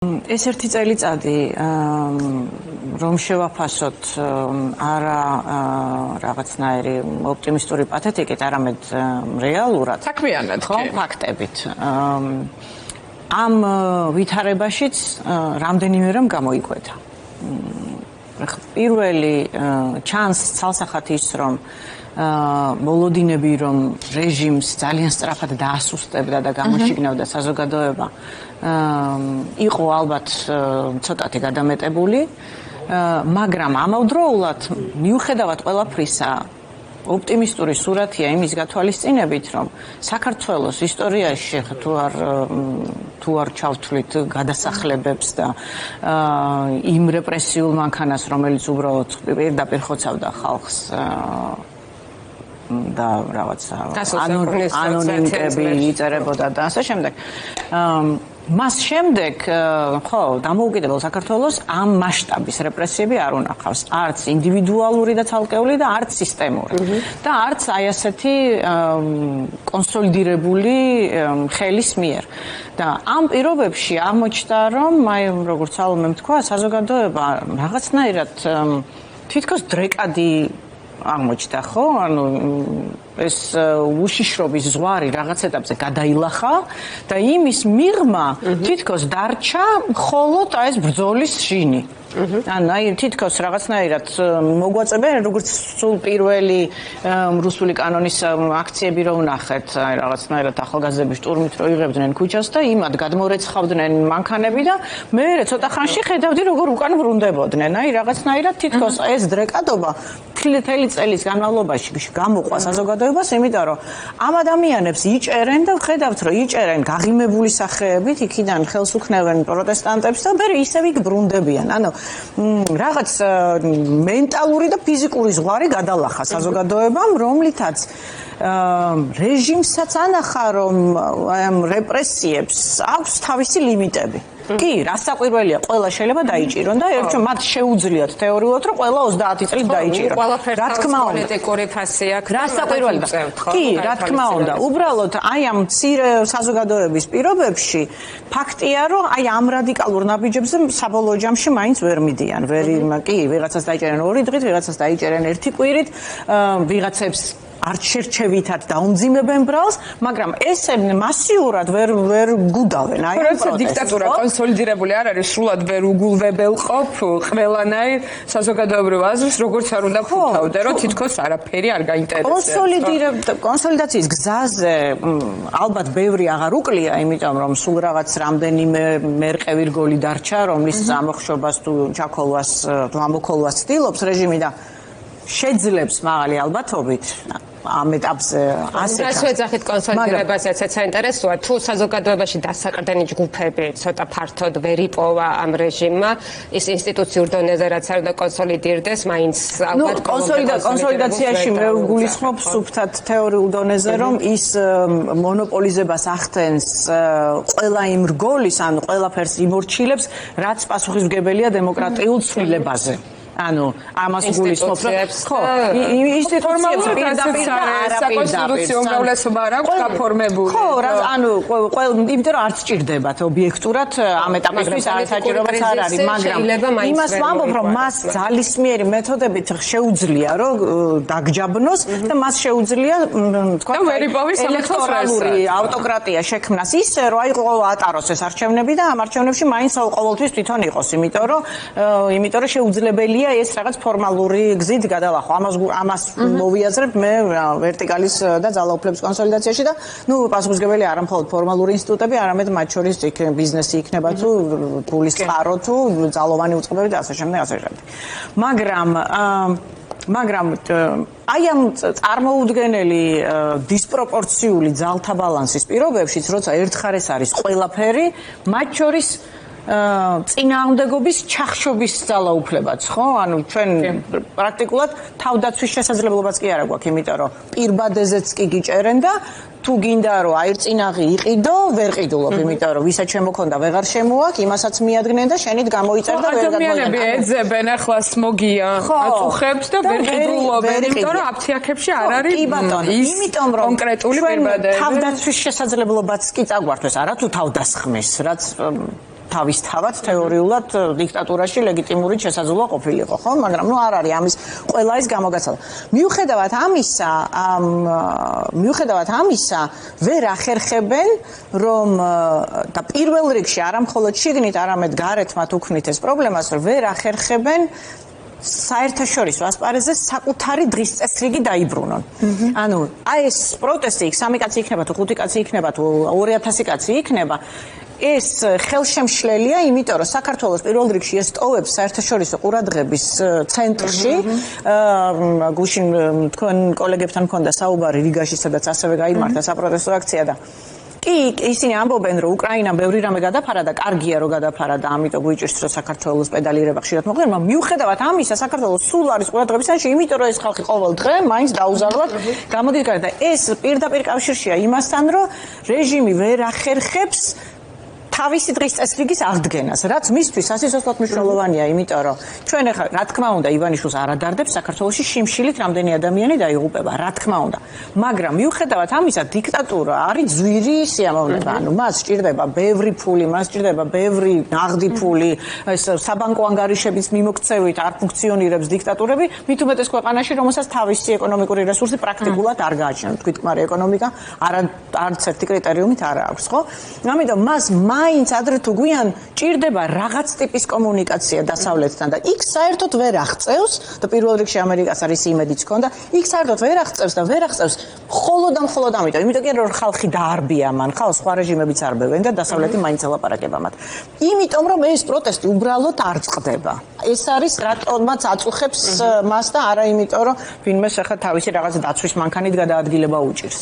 ეს ერთი წელიწადი რომ შევაფასოთ არა რაღაცნაირი ოპტიმისტური პათეტიკით, არამედ რეალურად, საქმიანად, ხო, ფაქტებით. ამ ვითარებაშიც რამდენიმე რამ გამოიკვეთა. პირველი ჩანს ცალსახად ის, რომ მოლოდინები, რომ რეჟიმს ძალიან სწრაფად დაასუსტებდა და გამოშიგნავდა საზოგადოება, იყო ალბათ ცოტათი გადამეტებული, მაგრამ ამავდროულად მიუხედავად ყველაფრისა ოპტიმისტური სურათია იმის გათვალისწინებით, რომ საქართველოს ისტორიაში თუ არ ჩავთვლით გადასახლებებს და იმ რეპრესიულ მანქანას, რომელიც უბრალოდ პირდაპირ ხოცავდა ხალხს და რაღაცა ანონიმკები იწერებოდა და ასე შემდეგ. მას შემდეგ, ხო, დამოუკიდებელ საქართველოს ამ მასშტაბის რეპრესიები არ უნახავს, არც ინდივიდუალური და ცალკეული და არც სისტემური. და არც აი ასეთი კონსოლიდირებული ხელის მიერ. და ამ პირობებში აღმოჩნდა, რომ აი როგორც ალომემ თქვა, საზოგადოება რაღაცნაირად თითქოს დრეკადი აღმოჩნდა, ხო? ანუ ეს უშიშრობის ზღვარი რაღაც ეტაპზე გადაილახა და იმის მიღმა თითქოს დარჩა მხოლოდ ეს ბრძოლის ჟინი. ანუ აი თითქოს რაღაცნაირად მოგვაწებენ, როგორც სულ პირველი რუსული კანონის აქციები რო ვნახეთ, აი რაღაცნაირად ახალგაზრდები შტურმით რო იღებდნენ ქუჩას და იმად გადმორეცხავდნენ მანქანები და მე ცოტა ხანში ხედავდი როგორ უკან ბრუნდებოდნენ. აი რაღაცნაირად თითქოს ეს დრეკადობა მთელი წელის განმავლობაში გამოყვა საზოგადოებას, იმიტომ რომ ამ ადამიანებს იჭერენ და ხედავთ, რომ იჭერენ გაღიმებული სახეებით, იქიდან ხელს უქნევენ პროტესტანტებს და მე ისევ იქ ბრუნდებიან. ანუ რაღაც მენტალური და ფიზიკური ზღვარი გადალახა საზოგადოებამ, რომლითაც რეჟიმსაც ანახა, რომ ამ რეპრესიებს აქვს თავისი ლიმიტები. კი, რასაკვირველია, ყველა შეიძლება დაიჭირონ და ერთო მათ შეუძლიათ თეორიულად, რომ ყველა 30 წლით დაიჭირონ. რა თქმა უნდა, პოლიტიკური ფასი აქვს. რასაკვირველია. კი, რა თქმა უნდა, უბრალოდ აი ამ მცირე საზოგადოების პირობებში ფაქტია, რომ აი ამ რადიკალურ ნაბიჯებზე საბოლოო ჯამში მაინც ვერ მიდიან. კი, ვიღაცას დაიჭერენ 2 დღით, ვიღაცას დაიჭერენ 1 კვირით, ვიღაცებს არც შერჩევითად დაუმძიმებენ ბრალს, მაგრამ ესე მასიურად ვერ გუდავენ აი ამ პროტესტს. დიქტატურა კონსოლიდირებული არ არის, სრულად ვერ უგულვებელყოფ ყველანაირ საზოგადოებრივ აზრს, როგორც არ უნდა ფუთავდე, რომ თითქოს არაფერი არ გაინტერესებს. კონსოლიდაციის გზაზე ალბათ ბევრი აღარ უკლია, იმიტომ რომ სულ რაღაც რამდენიმე მერყევი რგოლი დარჩა, რომლის ამოხშობას თუ ჩაქოლვას, თუ ამოქოლვას ცდილობს რეჟიმი და შეძლებს მაღალი ალბათობით ამ ეტაპზე ასე. რას ვეძახით კონსოლიდირებას, ეცეც საინტერესოა, თუ საზოგადოებაში დასაყრდენი ჯგუფები ცოტა ფართოდ ვერ იპოვა ამ რეჟიმმა, ის ინსტიტუციურ დონეზე რაც არ უნდა კონსოლიდირდეს, მაინც ალბათ კონსოლიდაციაში მე ვგულისხმობ სუფთად თეორიულ დონეზე, რომ ის მონოპოლიზებას ახდენს ყველა იმ რგოლის, ანუ ყველაფერს იმორჩილებს, რაც პასუხისმგებელია დემოკრატიულ ცვლილებაზე. ანუ ამას გულისხმობ, ხო, ინსტიტუციებს პირდაპირ და არაპირდაპირ საკონსტიტუციო უმრავლესობა არ აქვს გაფორმებული. ხო, ანუ იმიტომ რომ არც ჭირდებათ ობიექტურად ამ ეტაპისთვის არც საჭიროებაც არ არის, მაგრამ იმას ვამბობ, რომ მას ძალისმიერი მეთოდებით შეუძლია რომ დაგჯაბნოს და მას შეუძლია თქვა ელექტორალური ავტოკრატია შექმნას ისე რომ აი ატაროს ეს არჩევნები და ამ არჩევნებში მაინც ყოველთვის თვითონ იყოს, იმიტომ რომ შეუძლებელია ეს რაღაც ფორმალური გზით გადალახო. ამას მოვიაზრებ მე ვერტიკალის და ძალაუფლების კონსოლიდაციაში და პასუხისმგებელი არა მხოლოდ ფორმალური ინსტიტუტები, არამედ მათ შორის ბიზნესი იქნება თუ ფულის წყარო თუ ძალოვანი უწყებები და ასე შემდეგ. მაგრამ აი ამ წარმოუდგენელი დისპროპორციული ძალთა ბალანსის პირობებშიც, როცა ერთხარეს არის ყველაფერი, მათ შორის წინააღმდეგობის ჩახშობის ძალაუფლებაც, ხო? ანუ ჩვენ პრაქტიკულად თავდაცვის შესაძლებლობაც კი არ აქვს, იმიტომ რომ პირბადებზეც კი გიჭერენ და თუ გინდა რომ აირწინაღი იყიდო, ვერ ყიდულობ, იმიტომ რომ ვისაც შემოქონდა ვეღარ შემოაქ, იმასაც მიადგნენ და შენით გამოიწერ და ვერ გადმოიყვანა. ადამიანები ეძებენ ახლა სმოგია, აწუხებს და ვერ ყიდულობენ, იმიტომ რომ აფთიაქებში არ არის ის კონკრეტული პირბადები. თავდაცვის შესაძლებლობაც კი წაგვართვეს, არა თუ თავდასხმის, რაც თავისთავად თეორიულად დიქტატურაში ლეგიტიმური შესაძლოა ყოფილიყო, ხო? მაგრამ ნუ არ არის ამის ყველა ის გამოგაცადა. მიუხედავად ამისა, ვერ ახერხებენ, რომ და პირველ რიგში არა მხოლოდ შიგნით, არამედ გარეთ მათ უქმნით ეს პრობლემას, რომ ვერ ახერხებენ საერთაშორისო ასპარეზზე საკუთარი დღის წესრიგი დაიბრუნონ. ანუ აი ეს პროტესტი, 3 კაცი იქნება თუ 5 კაცი იქნება თუ 2000 კაცი იქნება, ეს ხელშემშლელია, იმიტომ რომ საქართველოს პირველ რიგში ეს ტოვებს საერთაშორისო ყურადღების ცენტრში. გუშინ თქვენ კოლეგებთან მქონდა საუბარი რიგაში, სადაც ასევე გაიმართა საპროტესტო აქცია და კი, ისინი ამბობენ, რომ უკრაინამ ბევრი რამე გადაფარა და კარგია რომ გადაფარა და ამიტომ გვიჭირს რომ საქართველოს პედალირება ხშირად მოხდება, მაგრამ მიუხედავად ამისა, საქართველოს სულ არის ყურადღების ცენტრში, იმიტომ რომ ეს ხალხი ყოველ დღე მაინც დაუზარლად გამოდის გარეთ და ეს პირდაპირ კავშირშია იმასთან, რომ რეჟიმი ვერ ახერხებს თავისი დღის წესრიგის აღდგენას, რაც მისთვის სასიცოცხლოდ მნიშვნელოვანია, იმიტომ რომ ჩვენ ახლა რა თქმა უნდა ივანიშვილს არ ადარდებს საქართველოში შიმშილით რამდენი ადამიანი დაიღუპება, რა თქმა უნდა. მაგრამ მიუხედავად ამისა, დიქტატურა არის ძვირი სიამოვნება, ანუ მას სჭირდება ბევრი ფული, მას სჭირდება ბევრი ნაღდი ფული, ეს საბანკო ანგარიშების მიმოქცევით არ ფუნქციონირებს დიქტატურები, მით უმეტეს ქვეყანაში, რომელსაც თავისი ეკონომიკური რესურსი პრაქტიკულად არ გააჩნია, თვითკმარი ეკონომიკა არც ერთი კრიტერიუმით არ აქვს, ხო? ამიტომ მას მაინც ადრე თუ გვიან ჭირდება რაღაც ტიპის კომუნიკაცია დასავლეთთან და იქ საერთოდ ვერ აღწევს და პირველ რიგში ამერიკას არის იმედიც ქონდა, იქ საერთოდ ვერ აღწევს და ვერ აღწევს მხოლოდ ამიტომ, იმიტომ კი რომ ხალხი დაარბია მან, ხალხ სხვა რეჟიმებიც არბევენ და დასავლეთი მაინც ელაპარაკება მათ. იმიტომ რომ ეს პროტესტი უბრალოდ არ წყდება. ეს არის რატომაც აწუხებს მას და არა იმიტომ რომ ვინმეს ახლა თავისი რაღაც დაცვის მანქანით გადაადგილება უჭირს.